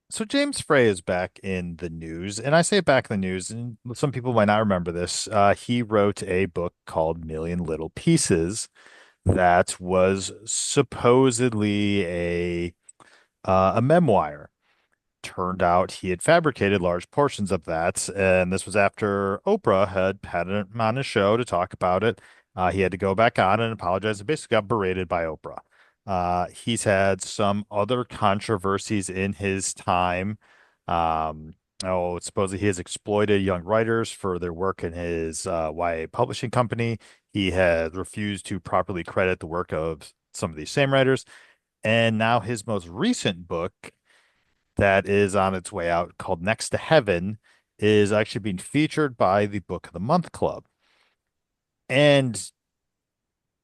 So James Frey is back in the news, and I say back in the news, and some people might not remember this. He wrote a book called Million Little Pieces that was supposedly a memoir. Turned out he had fabricated large portions of that, and this was after Oprah had him on his show to talk about it. He had to go back on and apologize and basically got berated by Oprah. He's had some other controversies in his time. Um, Supposedly he has exploited young writers for their work in his YA publishing company. He has refused to properly credit the work of some of these same writers. And now his most recent book that is on its way out called Next to Heaven is actually being featured by the Book of the Month Club. And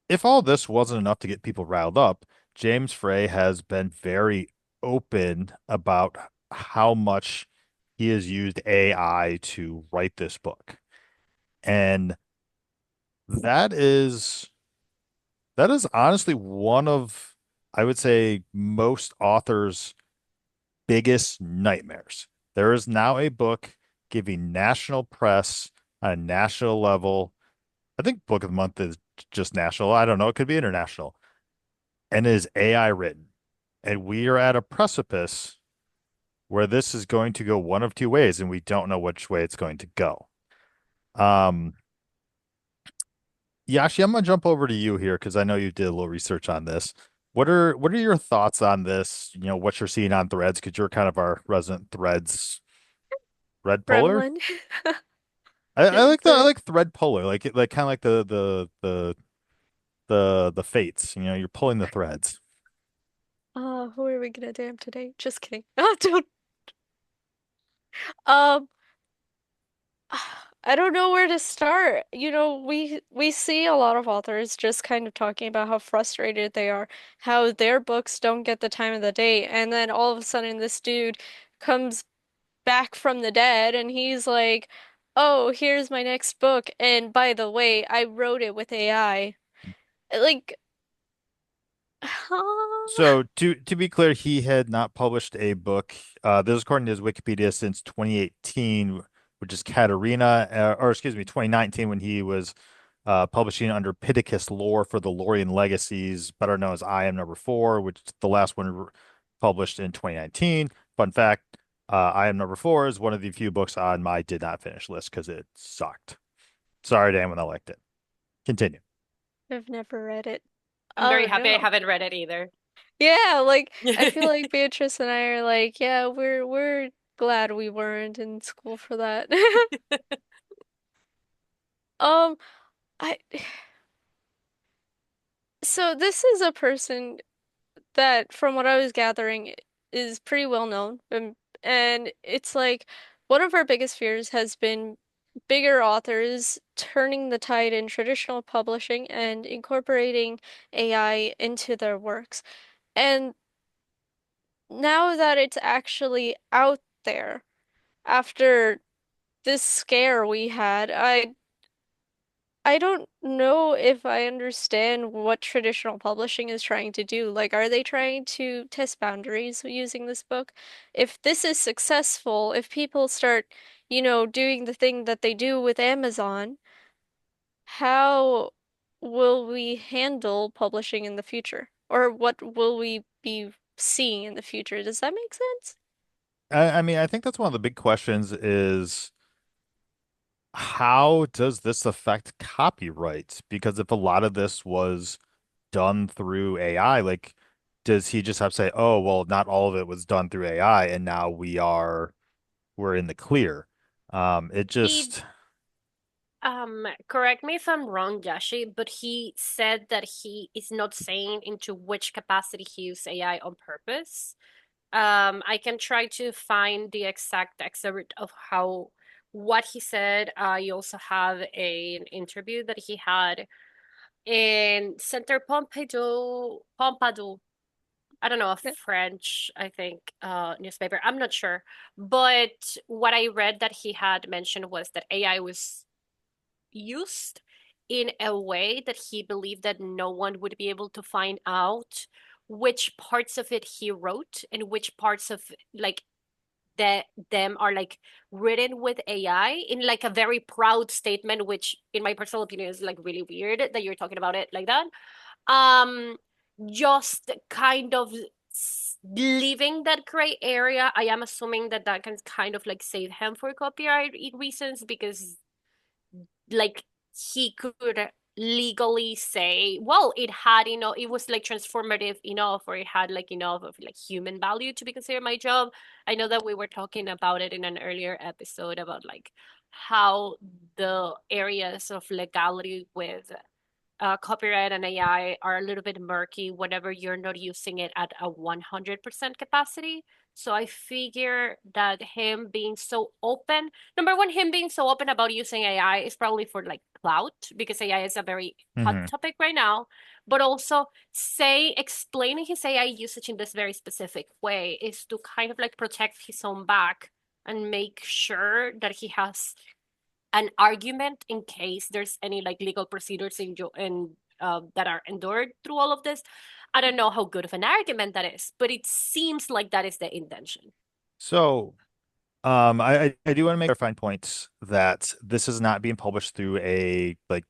if all this wasn't enough to get people riled up, James Frey has been very open about how much he has used AI to write this book. And that is that is honestly one of, I would say, most authors' biggest nightmares. There is now a book giving national press on a national level. I think Book of the Month is just national. I don't know. It could be international. And it is AI written. And we are at a precipice where this is going to go one of two ways, and we don't know which way it's going to go. Um, Yashi, I'm gonna jump over to you here because I know you did a little research on this. What are your thoughts on this? What you're seeing on Threads, because you're kind of our resident Threads Red puller. Gremlin. I The like thread puller, like kind of like the fates. You're pulling the threads. who are we gonna damn today? Just kidding. Don't. Um, I don't know where to start. We see a lot of authors just kind of talking about how frustrated they are, how their books don't get the time of the day, and then all of a sudden this dude comes back from the dead and he's like, "Oh, here's my next book, and by the way, I wrote it with AI." Like, So to be clear, he had not published a book. This is according to his Wikipedia since 2018, which is Katarina, or excuse me, 2019 when he was publishing under Pittacus Lore for the Lorien Legacies, better known as I Am Number Four, which is the last one published in 2019. Fun fact, I Am Number Four is one of the few books on my did not finish list because it sucked. Sorry to anyone that liked it. Continue. I've never read it. I'm very Oh happy I no. haven't read it either. Yeah, like I feel like Beatrice and I are like, yeah, we're glad we weren't in school for that. Um, I so this is a person that, from what I was gathering, is pretty well known. And it's like one of our biggest fears has been bigger authors turning the tide in traditional publishing and incorporating AI into their works. And now that it's actually out there, after this scare we had, I don't know if I understand what traditional publishing is trying to do. Like, are they trying to test boundaries using this book? If this is successful, if people start, doing the thing that they do with Amazon, how will we handle publishing in the future? Or what will we be seeing in the future? Does that make sense? I mean, I think that's one of the big questions is how does this affect copyright? Because if a lot of this was done through AI, like, does he just have to say, oh, well, not all of it was done through AI, and now we're in the clear. It He just correct me if I'm wrong, Yashi, but he said that he is not saying into which capacity he used AI on purpose. I can try to find the exact excerpt of how what he said. I also have an interview that he had in Center Pompidou. I don't know, a Yeah. French, I think, newspaper. I'm not sure. But what I read that he had mentioned was that AI was used in a way that he believed that no one would be able to find out which parts of it he wrote and which parts of like that them are like written with AI in like a very proud statement, which in my personal opinion is like really weird that you're talking about it like that. Um, just kind of leaving that gray area. I am assuming that that can kind of like save him for copyright reasons because like he could legally say, well, it had enough, it was like transformative enough, or it had like enough of like human value to be considered my job. I know that we were talking about it in an earlier episode about like how the areas of legality with copyright and AI are a little bit murky whenever you're not using it at a 100% capacity. So I figure that him being so open, number one, him being so open about using AI is probably for like clout because AI is a very hot Hmm. topic right now. But also explaining his AI usage in this very specific way is to kind of like protect his own back and make sure that he has an argument in case there's any like legal procedures that are endured through all of this. I don't know how good of an argument that is, but it seems like that is the intention. So, I do want to make fine points that this is not being published through a like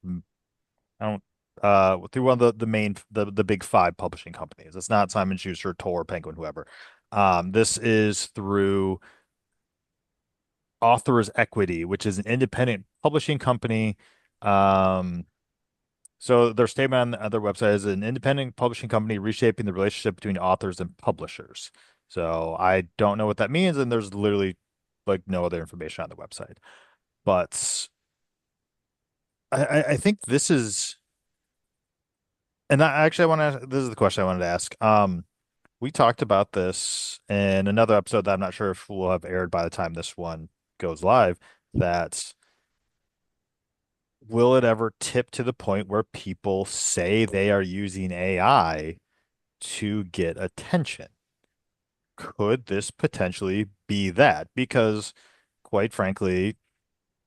I don't through one of the main the big five publishing companies. It's not Simon Schuster, Tor, Penguin, whoever. This is through Authors Equity, which is an independent publishing company. Um, so their statement on their website is an independent publishing company reshaping the relationship between authors and publishers. So I don't know what that means, and there's literally like no other information on the website. But I think this is, and I actually I want to. This is the question I wanted to ask. We talked about this in another episode that I'm not sure if will have aired by the time this one goes live. That will it ever tip to the point where people say they are using AI to get attention? Could this potentially be that? Because, quite frankly,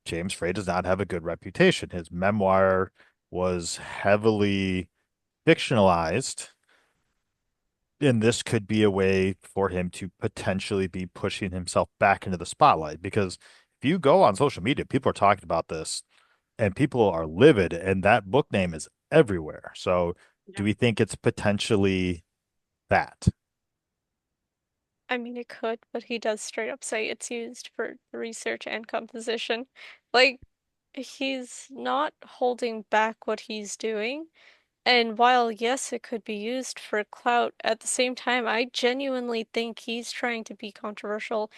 James Frey does not have a good reputation. His memoir was heavily fictionalized, and this could be a way for him to potentially be pushing himself back into the spotlight. Because if you go on social media, people are talking about this and people are livid, and that book name is everywhere. So, do Yeah. we think it's potentially that? I mean, it could, but he does straight up say it's used for research and composition. Like, he's not holding back what he's doing. And while, yes, it could be used for clout, at the same time, I genuinely think he's trying to be controversial.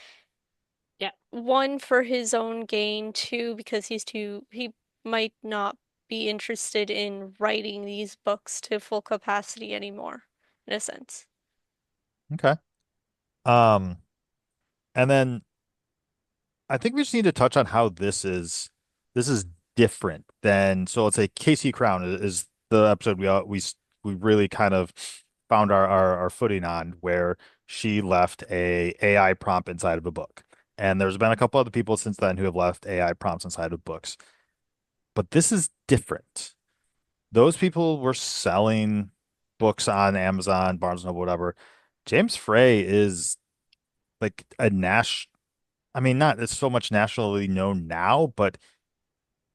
Yeah. One, for his own gain, two, because he might not be interested in writing these books to full capacity anymore, in a sense. Okay. Um, and then I think we just need to touch on how this is different than so let's say KC Crowne is the episode we really kind of found our footing on where she left a AI prompt inside of a book. And there's been a couple other people since then who have left AI prompts inside of books. But this is different. Those people were selling books on Amazon, Barnes and Noble, whatever. James Frey is like a I mean, not it's so much nationally known now, but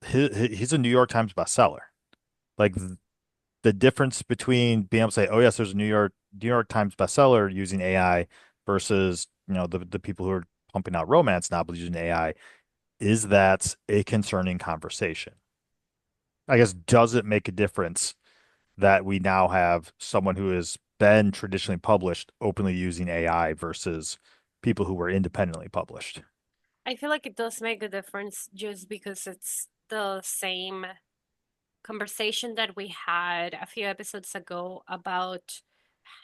he's a New York Times bestseller. Like the difference between being able to say, "Oh yes, there's a New York Times bestseller using AI," versus the people who are pumping out romance novels using AI, is that a concerning conversation? I guess does it make a difference that we now have someone who has been traditionally published openly using AI versus people who were independently published? I feel like it does make a difference just because it's the same conversation that we had a few episodes ago about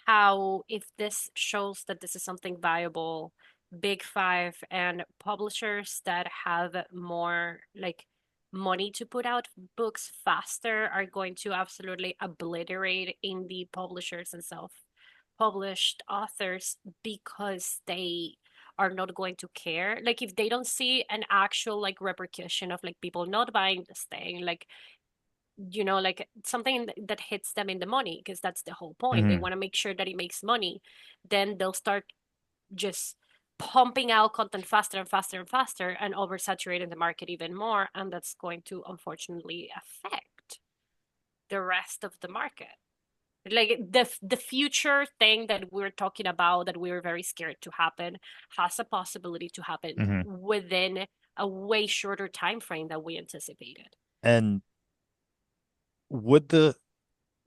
how if this shows that this is something viable, Big Five and publishers that have more like money to put out books faster are going to absolutely obliterate indie publishers and self-published authors because they are not going to care. Like if they don't see an actual like repercussion of like people not buying this thing, like like something that hits them in the money, because that's the whole point. They Hmm. want to make sure that it makes money. Then they'll start just pumping out content faster and faster and faster and oversaturating the market even more. And that's going to unfortunately affect the rest of the market. Like the future thing that we're talking about that we're very scared to happen has a possibility to happen Hmm. within a way shorter time frame than we anticipated. And would the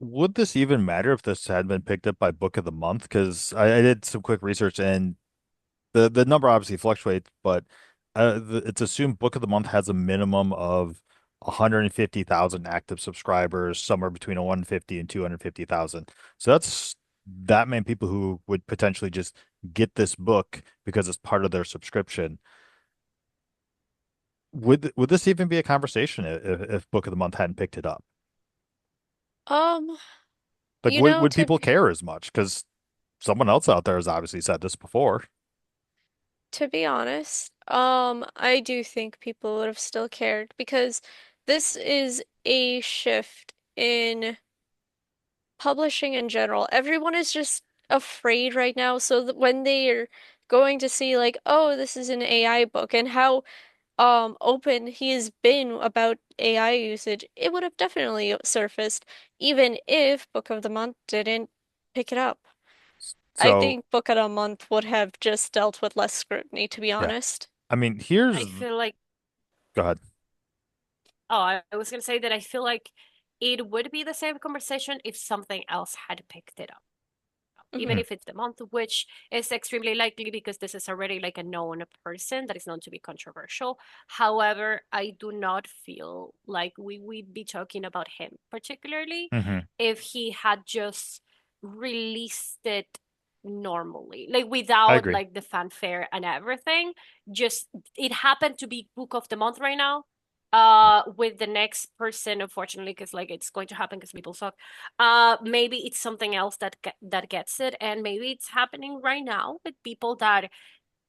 would this even matter if this had been picked up by Book of the Month? Because I did some quick research and the number obviously fluctuates, but it's assumed Book of the Month has a minimum of 150,000 active subscribers, somewhere between 150 and 250,000. So that's that many people who would potentially just get this book because it's part of their subscription. Would this even be a conversation if Book of the Month hadn't picked it up? Um, Like, you know, would to people care as much? Because someone else out there has obviously said this before. to be honest, I do think people would have still cared because this is a shift in publishing in general. Everyone is just afraid right now, so that when they're going to see like, oh, this is an AI book and how open he has been about AI usage, it would have definitely surfaced even if Book of the Month didn't pick it up. I So, think Book of the Month would have just dealt with less scrutiny, to be yeah. honest. I mean, I feel like go ahead. Oh, I was gonna say that I feel like it would be the same conversation if something else had picked it up, even Mm, if it's the month, which is extremely likely because this is already like a known person that is known to be controversial. However, I do not feel like we would be talking about him particularly hmm. if he had just released it normally, like I without agree. like the fanfare and everything. Just it happened to be book of the month right now. With the next person, unfortunately, because like it's going to happen because people suck. Maybe it's something else that gets it, and maybe it's happening right now with people that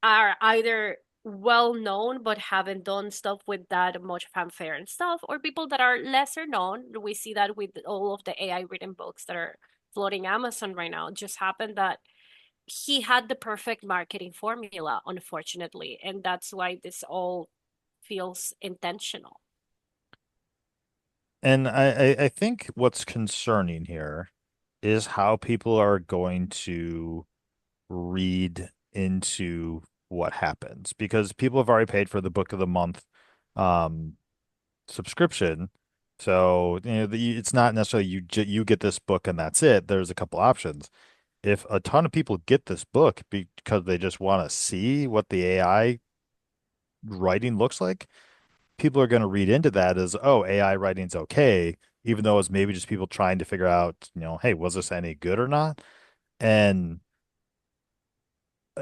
are either well known but haven't done stuff with that much fanfare and stuff, or people that are lesser known. We see that with all of the AI written books that are floating Amazon right now. It just happened that he had the perfect marketing formula, unfortunately, and that's why this all feels intentional. And I think what's concerning here is how people are going to read into what happens because people have already paid for the Book of the Month um, subscription. So, it's not necessarily you get this book and that's it. There's a couple options. If a ton of people get this book because they just want to see what the AI writing looks like, people are going to read into that as, oh, AI writing's okay, even though it's maybe just people trying to figure out, hey, was this any good or not? And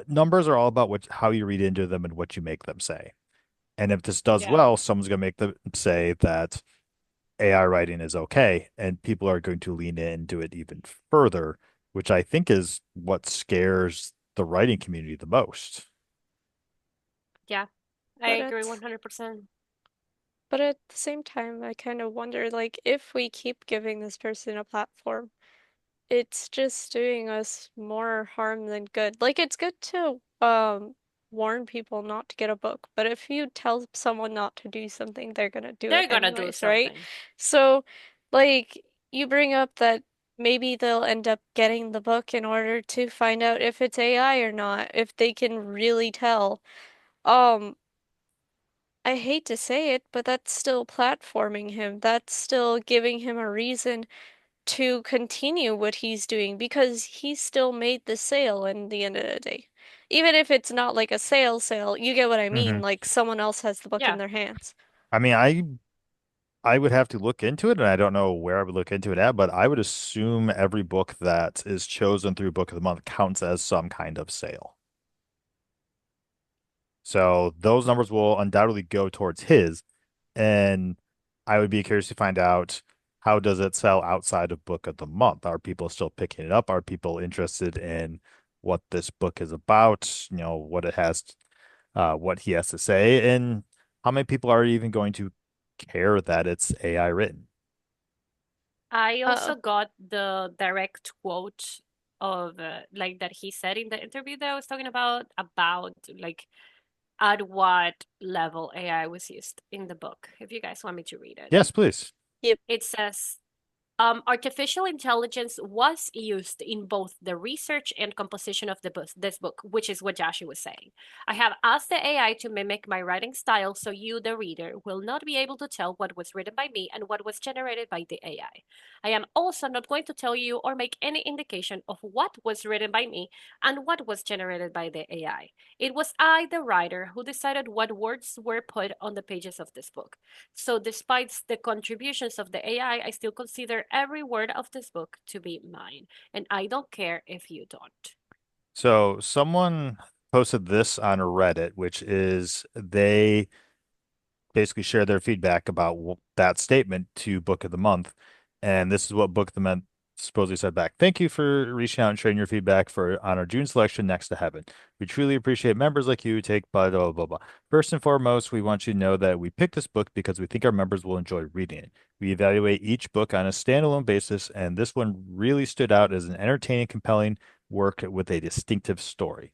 numbers are all about how you read into them and what you make them say. And if this does Yeah. well, someone's going to make them say that AI writing is okay, and people are going to lean into it even further, which I think is what scares the writing community the most. Yeah, I But agree at 100%. but at the same time, I kind of wonder like if we keep giving this person a platform, it's just doing us more harm than good. Like it's good to warn people not to get a book, but if you tell someone not to do something, they're gonna do it They're gonna do anyways, right? something. So, like you bring up that maybe they'll end up getting the book in order to find out if it's AI or not, if they can really tell. Um, I hate to say it, but that's still platforming him. That's still giving him a reason to continue what he's doing because he still made the sale in the end of the day. Even if it's not like a sale, you get what I mean, Hmm. like someone else has the book in Yeah. their hands. I mean, I would have to look into it, and I don't know where I would look into it at, but I would assume every book that is chosen through Book of the Month counts as some kind of sale. So those numbers will undoubtedly go towards his. And I would be curious to find out, how does it sell outside of Book of the Month? Are people still picking it up? Are people interested in what this book is about? What it has, what he has to say, and how many people are even going to care that it's AI written? I Uh, also got the direct quote of like that he said in the interview that I was talking about like at what level AI was used in the book. If you guys want me to read it, Yes, please. Yep. it says artificial intelligence was used in both the research and composition of this book, which is what Jashi was saying. I have asked the AI to mimic my writing style so you, the reader, will not be able to tell what was written by me and what was generated by the AI. I am also not going to tell you or make any indication of what was written by me and what was generated by the AI. It was I, the writer, who decided what words were put on the pages of this book. So, despite the contributions of the AI, I still consider every word of this book to be mine, and I don't care if you don't. So someone posted this on Reddit, which is they basically share their feedback about that statement to Book of the Month. And this is what Book of the Month supposedly said back. Thank you for reaching out and sharing your feedback for on our June selection, Next to Heaven. We truly appreciate members like you who take blah, blah, blah, blah. First and foremost, we want you to know that we picked this book because we think our members will enjoy reading it. We evaluate each book on a standalone basis, and this one really stood out as an entertaining, compelling work with a distinctive story.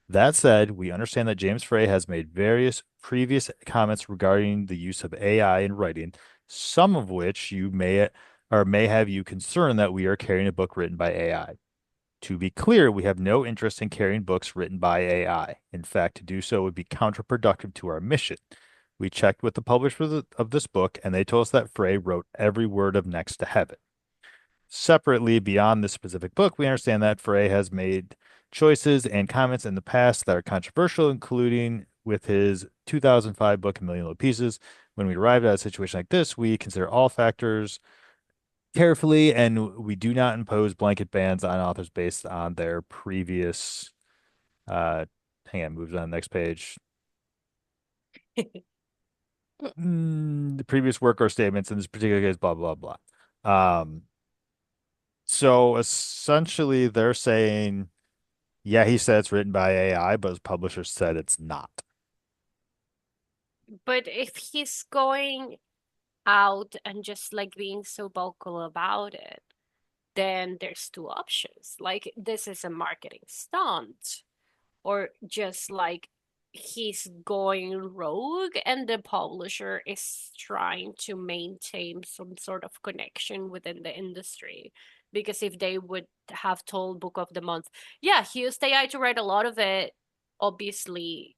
That said, we understand that James Frey has made various previous comments regarding the use of AI in writing, some of which you may have you concerned that we are carrying a book written by AI. To be clear, we have no interest in carrying books written by AI. In fact, to do so would be counterproductive to our mission. We checked with the publisher of this book, and they told us that Frey wrote every word of Next to Heaven. Separately, beyond this specific book, we understand that Frey has made choices and comments in the past that are controversial, including with his 2005 book, A Million Little Pieces. When we arrive at a situation like this, we consider all factors carefully, and we do not impose blanket bans on authors based on their previous, uh, hang on, moves on the next page. The previous work or statements in this particular case, blah, blah, blah. So essentially, they're saying, yeah, he said it's written by AI, but his publisher said it's not. But if he's going out and just like being so vocal about it, then there's two options. Like, this is a marketing stunt, or just like he's going rogue and the publisher is trying to maintain some sort of connection within the industry. Because if they would have told Book of the Month, yeah, he used AI to write a lot of it, obviously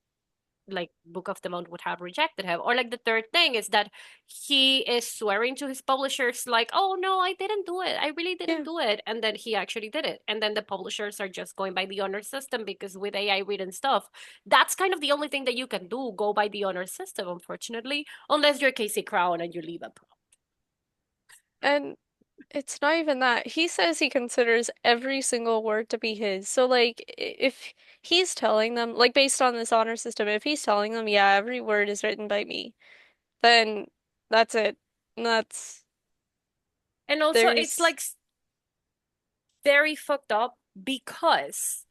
like Book of the Month would have rejected him. Or like the third thing is that he is swearing to his publishers like, oh no, I didn't do it, I really didn't Yeah. do it, and then he actually did it, and then the publishers are just going by the honor system, because with AI written stuff, that's kind of the only thing that you can do, go by the honor system, unfortunately, unless you're KC Crowne and you leave a prompt. And it's not even that. He says he considers every single word to be his. So, like, if he's telling them, like, based on this honor system, if he's telling them, yeah, every word is written by me, then that's it. That's, And also it's there's, like very fucked up, because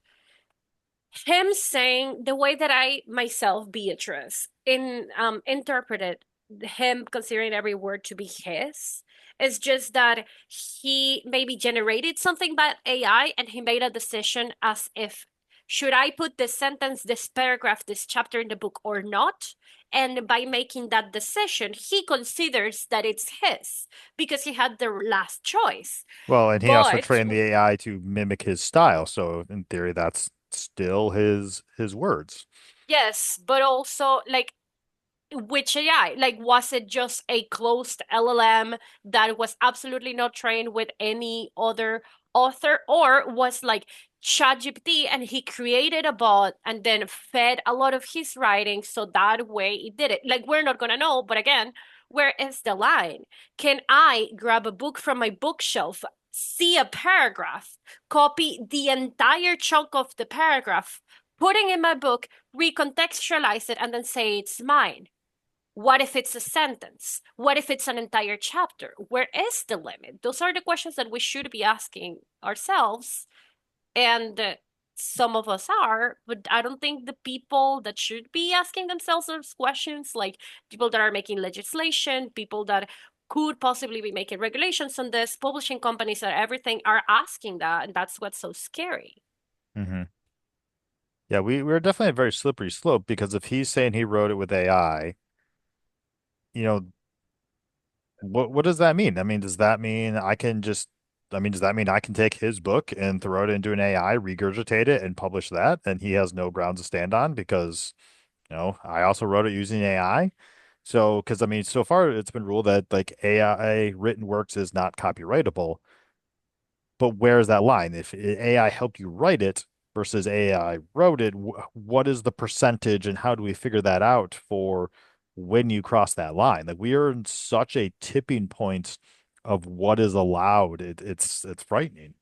him saying the way that I myself, Beatrice, interpreted him considering every word to be his, is just that he maybe generated something by AI and he made a decision as if, should I put this sentence, this paragraph, this chapter in the book or not? And by making that decision, he considers that it's his because he had the last choice. Well, and he also But trained the AI to mimic his style. So in theory, that's still his words. yes, but also like, which AI? Like, was it just a closed LLM that was absolutely not trained with any other author, or was like Chat GPT and he created a bot and then fed a lot of his writing so that way it did it? Like, we're not gonna know, but again, where is the line? Can I grab a book from my bookshelf, see a paragraph, copy the entire chunk of the paragraph, putting in my book, recontextualize it, and then say it's mine? What if it's a sentence? What if it's an entire chapter? Where is the limit? Those are the questions that we should be asking ourselves. And some of us are, but I don't think the people that should be asking themselves those questions, like people that are making legislation, people that could possibly be making regulations on this. Publishing companies and everything are asking that, and that's what's so scary. Hmm. Yeah, we're definitely a very slippery slope because if he's saying he wrote it with AI, you know, what does that mean? I mean, does that mean I can just I mean, does that mean I can take his book and throw it into an AI, regurgitate it, and publish that, and he has no grounds to stand on because, I also wrote it using AI. So, because I mean, so far it's been ruled that like AI written works is not copyrightable. But where's that line? If AI helped you write it versus AI wrote it, what is the percentage and how do we figure that out for when you cross that line? Like we are in such a tipping point of what is allowed. It's frightening.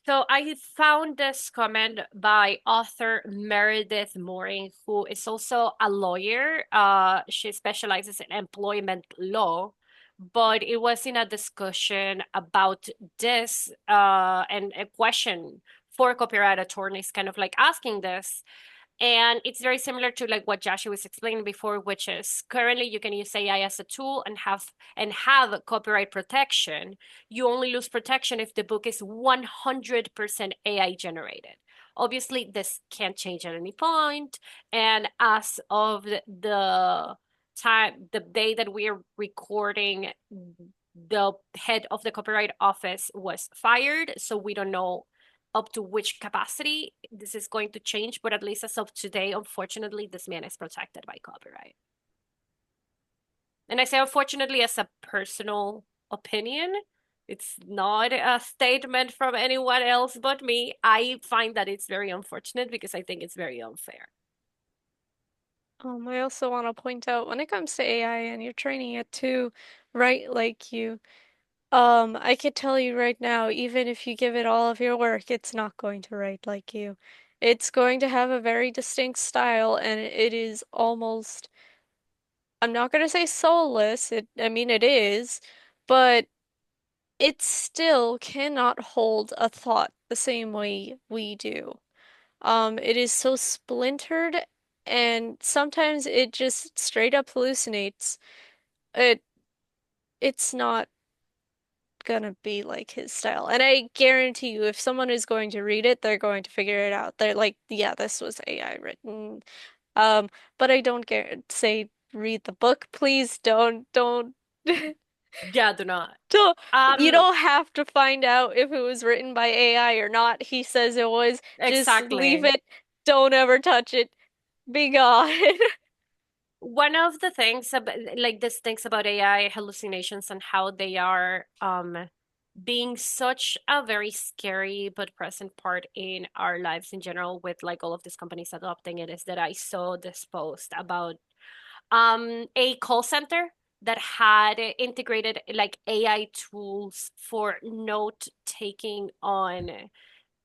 So I found this comment by author Meredith Mooring, who is also a lawyer. She specializes in employment law, but it was in a discussion about this and a question for copyright attorneys, kind of like asking this. And it's very similar to like what Joshua was explaining before, which is currently you can use AI as a tool and have copyright protection. You only lose protection if the book is 100% AI generated. Obviously, this can't change at any point. And as of the day that we are recording, the head of the copyright office was fired. So we don't know up to which capacity this is going to change, but at least as of today, unfortunately, this man is protected by copyright. And I say unfortunately as a personal opinion. It's not a statement from anyone else but me. I find that it's very unfortunate because I think it's very unfair. I also want to point out when it comes to AI and you're training it to write like you, I could tell you right now, even if you give it all of your work, it's not going to write like you. It's going to have a very distinct style, and it is almost, I'm not going to say soulless. I mean, it is, but it still cannot hold a thought the same way we do. It is so splintered, and sometimes it just straight up hallucinates. It it's not gonna be like his style. And I guarantee you, if someone is going to read it, they're going to figure it out. They're like, yeah, this was AI written. Um, but I don't say read the book. Please don't Yeah, do not. don't you Um, don't have to find out if it was written by AI or not. He says it was. Just leave exactly. it. Don't ever touch it. Be gone. One of the things about like this things about AI hallucinations and how they are being such a very scary but present part in our lives in general with like all of these companies adopting it is that I saw this post about a call center that had integrated like AI tools for note taking on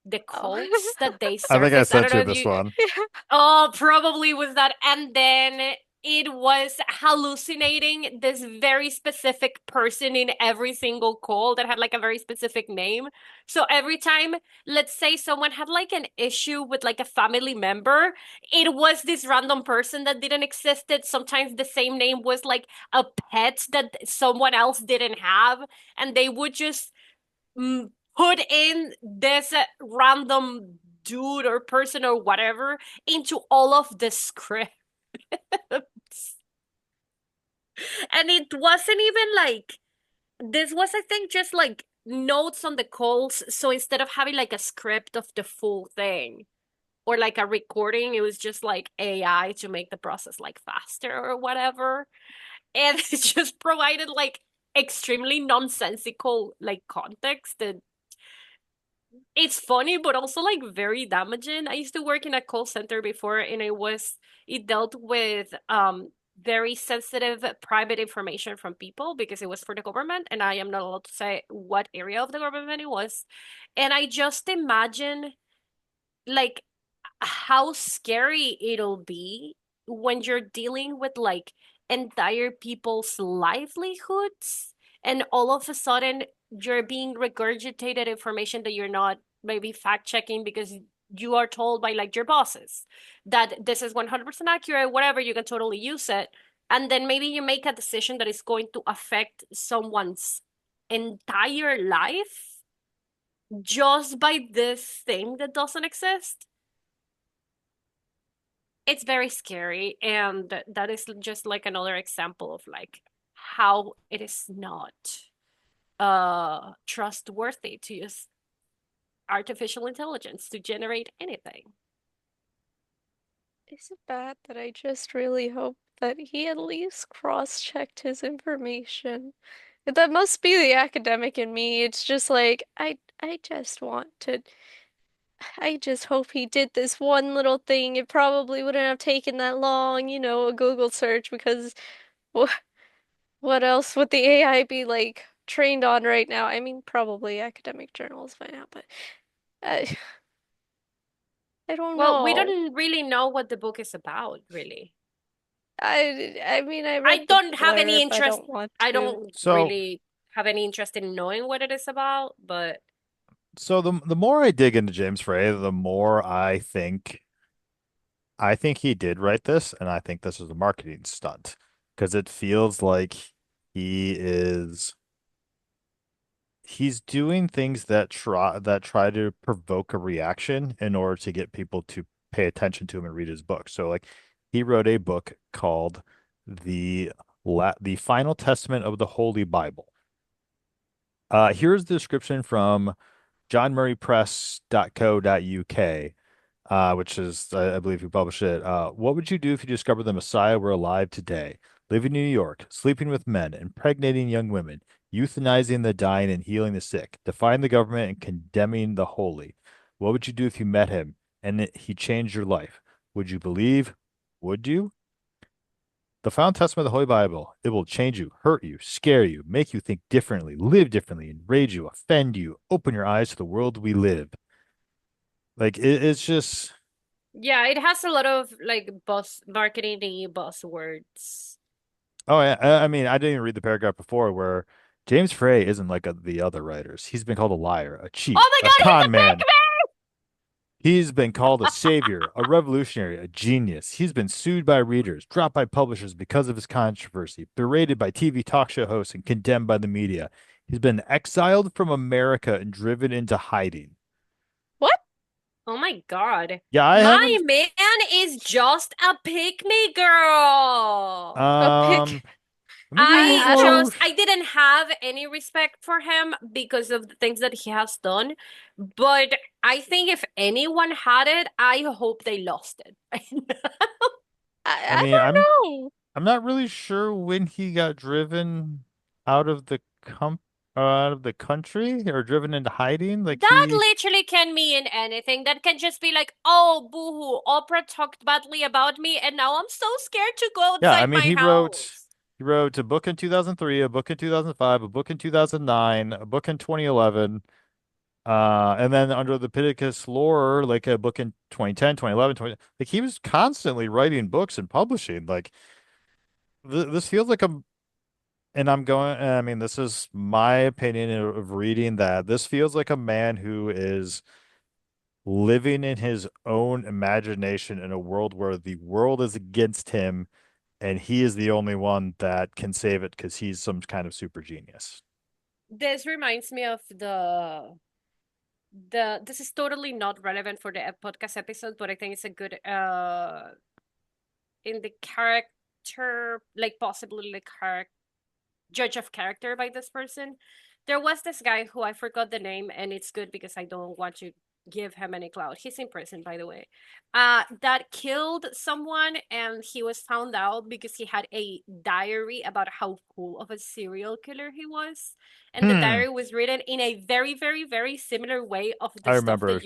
the Oh. calls that they I think I surfaced. I don't sent know you if this you one. Oh, probably was that. And then it was hallucinating this very specific person in every single call that had like a very specific name. So every time, let's say someone had like an issue with like a family member, it was this random person that didn't exist. Sometimes the same name was like a pet that someone else didn't have. And they would just put in this random dude or person or whatever into all of the scripts. And it wasn't even like this was, I think, just like notes on the calls. So instead of having like a script of the full thing or like a recording, it was just like AI to make the process like faster or whatever. And it just provided like extremely nonsensical like context that it's funny, but also like very damaging. I used to work in a call center before, and it dealt with very sensitive private information from people because it was for the government, and I am not allowed to say what area of the government it was. And I just imagine like how scary it'll be when you're dealing with like entire people's livelihoods and all of a sudden you're being regurgitated information that you're not maybe fact checking because you are told by like your bosses that this is 100% accurate, whatever, you can totally use it. and then maybe you make a decision that is going to affect someone's entire life just by this thing that doesn't exist. It's very scary, and that is just like another example of like how it is not trustworthy to use artificial intelligence to generate anything. Is it bad that I just really hope that he at least cross-checked his information? That must be the academic in me. It's just like I just want to I just hope he did this one little thing. It probably wouldn't have taken that long, a Google search because wh what else would the AI be like trained on right now? I mean, probably academic journals by now, but I I don't Well, we know. don't really know what the book is about, really. I mean, I read I the don't have any blurb. I interest. don't want I to. don't So really have any interest in knowing what it is about, but the more I dig into James Frey, the more I think he did write this, and I think this is a marketing stunt because it feels like he is he's doing things that try to provoke a reaction in order to get people to pay attention to him and read his book. So like he wrote a book called the the Final Testament of the Holy Bible. Here's the description from johnmurraypress.co.uk, which is, I believe, who published it. What would you do if you discovered the Messiah were alive today, living in New York, sleeping with men, impregnating young women, euthanizing the dying and healing the sick, defying the government and condemning the holy? What would you do if you met him and he changed your life? Would you believe? Would you? The Final Testament of the Holy Bible, it will change you, hurt you, scare you, make you think differently, live differently, enrage you, offend you, open your eyes to the world we live. Like it's just, yeah, it has a lot of like buzz marketing buzzwords. oh, I mean, I didn't even read the paragraph before where James Frey isn't like the other writers. He's been called a liar, a Oh cheat, my a God, he's a con fake man. He's been called a savior, a revolutionary, a genius. He's been sued by readers, dropped by publishers because of his controversy, berated by TV talk show hosts, and condemned by the media. He's been exiled from America and driven into hiding. What? Oh my God. Yeah, I My haven't. man is just a pick me girl. A Um, pick? maybe he's I don't. more. I didn't have any respect for him because of the things that he has done. But I think if anyone had it, I hope they lost it. I I mean, don't know. I'm not really sure when he got driven out of the out of the country or driven into hiding. Like That he, literally can mean anything. That can just be like, oh, boohoo, Oprah talked badly about me, and now I'm so scared to go yeah, I outside mean, my house. he wrote a book in 2003, a book in 2005, a book in 2009, a book in 2011. And then under the Pittacus lore, like a book in 2010, 2011, 20, like he was constantly writing books and publishing. Like this feels like a, and I'm going, I mean, this is my opinion of reading that this feels like a man who is living in his own imagination in a world where the world is against him and he is the only one that can save it because he's some kind of super genius. This reminds me of this is totally not relevant for the podcast episode, but I think it's a good in the character, like possibly the character judge of character by this person. There was this guy who I forgot the name, and it's good because I don't want to give him any clout. He's in prison, by the way. That killed someone, and he was found out because he had a diary about how cool of a serial killer he was. And the Hmm. diary was written in a very, very, very similar way of I the stuff remember. that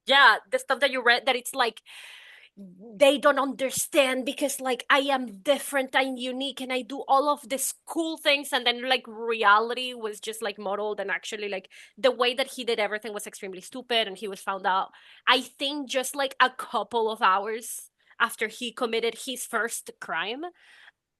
yeah, the stuff that you read, that it's like they don't understand because like I am different, I'm unique, and I do all of these cool things, and then like reality was just like modeled, and actually like the way that he did everything was extremely stupid, and he was found out, I think, just like a couple of hours after he committed his first crime.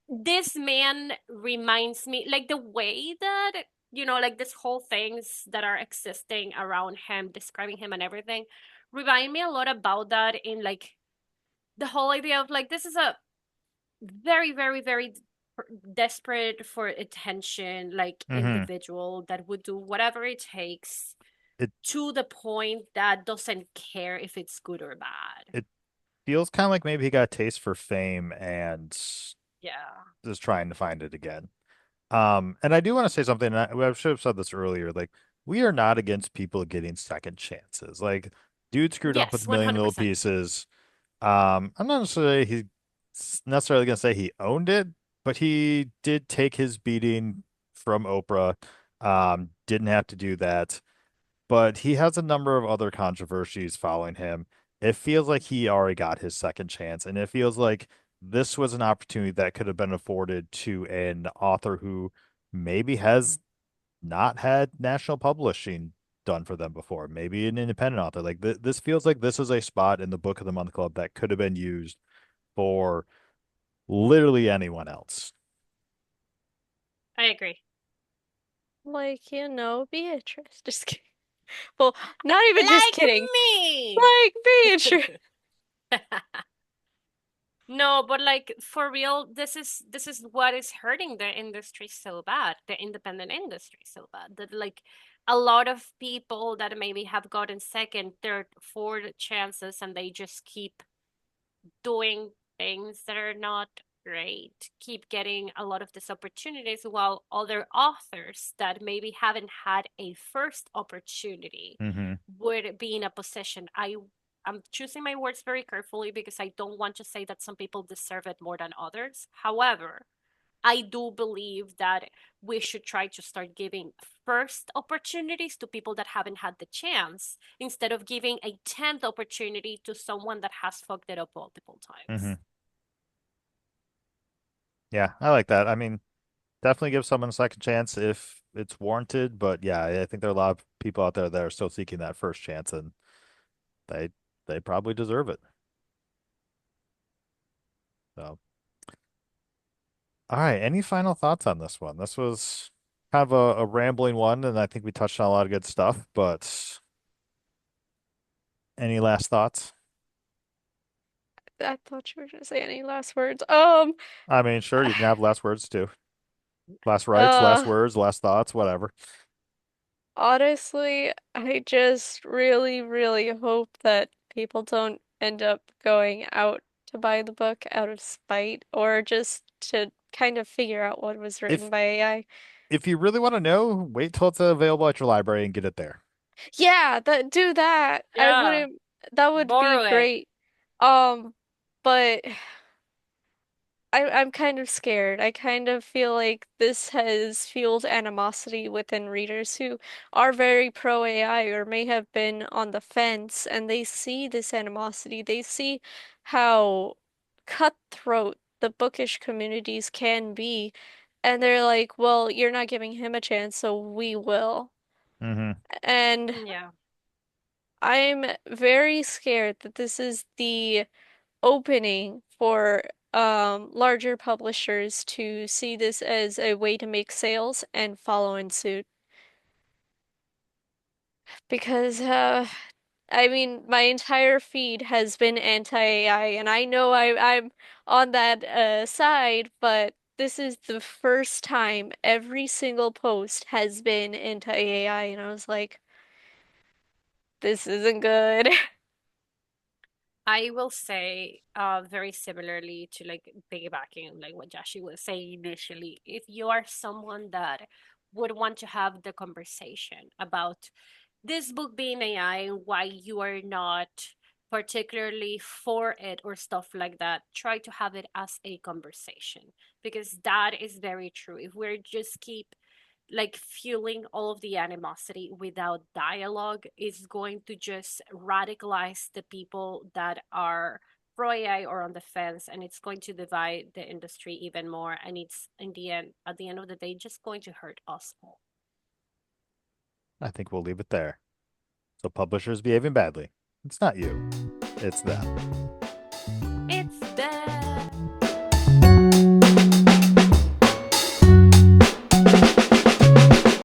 This man reminds me, like the way that, like this whole things that are existing around him, describing him and everything, remind me a lot about that, in like the whole idea of like this is a very, very, very desperate for attention, like Hmm. individual that would do whatever it takes It to the point that doesn't care if it's good or bad. it feels kind of like maybe he got a taste for fame and Yeah. is trying to find it again. And I do want to say something. I should have said this earlier. Like, we are not against people getting second chances. Like, dude screwed up with Yes, a million little 100%. pieces. I'm not necessarily gonna say he owned it, but he did take his beating from Oprah. Didn't have to do that, but he has a number of other controversies following him. It feels like he already got his second chance, and it feels like this was an opportunity that could have been afforded to an author who maybe has not had national publishing done for them before, maybe an independent author. Like this feels like this is a spot in the Book of the Month Club that could have been used for literally anyone else. I agree. Like, Beatrice. Just kidding. Well, not even just Like kidding. me. Like Beatrice. No, but like for real, this is what is hurting the industry so bad, the independent industry so bad. That like a lot of people that maybe have gotten second, third, fourth chances and they just keep doing things that are not great, keep getting a lot of these opportunities while other authors that maybe haven't had a first opportunity Hmm. would be in a position. I'm choosing my words very carefully because I don't want to say that some people deserve it more than others. However, I do believe that we should try to start giving first opportunities to people that haven't had the chance instead of giving a 10th opportunity to someone that has fucked it up multiple Hmm. times. Yeah, I like that. I mean, definitely give someone a second chance if it's warranted, but yeah, I think there are a lot of people out there that are still seeking that first chance, and they they probably deserve it. So, all right, any final thoughts on this one? This was kind of a rambling one, and I think we touched on a lot of good stuff, but any last thoughts? I thought you were gonna say any last words. I mean, sure, you can have last words too. Last rights, last uh, words, last thoughts, whatever. honestly, I just really, really hope that people don't end up going out to buy the book out of spite or just to kind of figure out what was written If by AI. if you really want to know, wait till it's available at your library and get it there. Yeah, that do that. I Yeah, wouldn't, that would be borrow it. great. But I'm kind of scared. I kind of feel like this has fueled animosity within readers who are very pro AI or may have been on the fence, and they see this animosity. They see how cutthroat the bookish communities can be, and they're like, well, you're not giving him a chance, so we will. Hmm. And Yeah. I'm very scared that this is the opening for larger publishers to see this as a way to make sales and follow in suit. Because I mean, my entire feed has been anti-AI, and I know I'm on that side, but this is the first time every single post has been anti-AI, and I was like, this isn't good. I will say, very similarly to like piggybacking, like what Jashi was saying initially, if you are someone that would want to have the conversation about this book being AI and why you are not particularly for it or stuff like that, try to have it as a conversation because that is very true. If we're just keep like fueling all of the animosity without dialogue is going to just radicalize the people that are pro AI or on the fence, and it's going to divide the industry even more. And it's in the end, at the end of the day, just going to hurt us all. I think we'll leave it there. So publishers behaving badly. It's not you, it's them.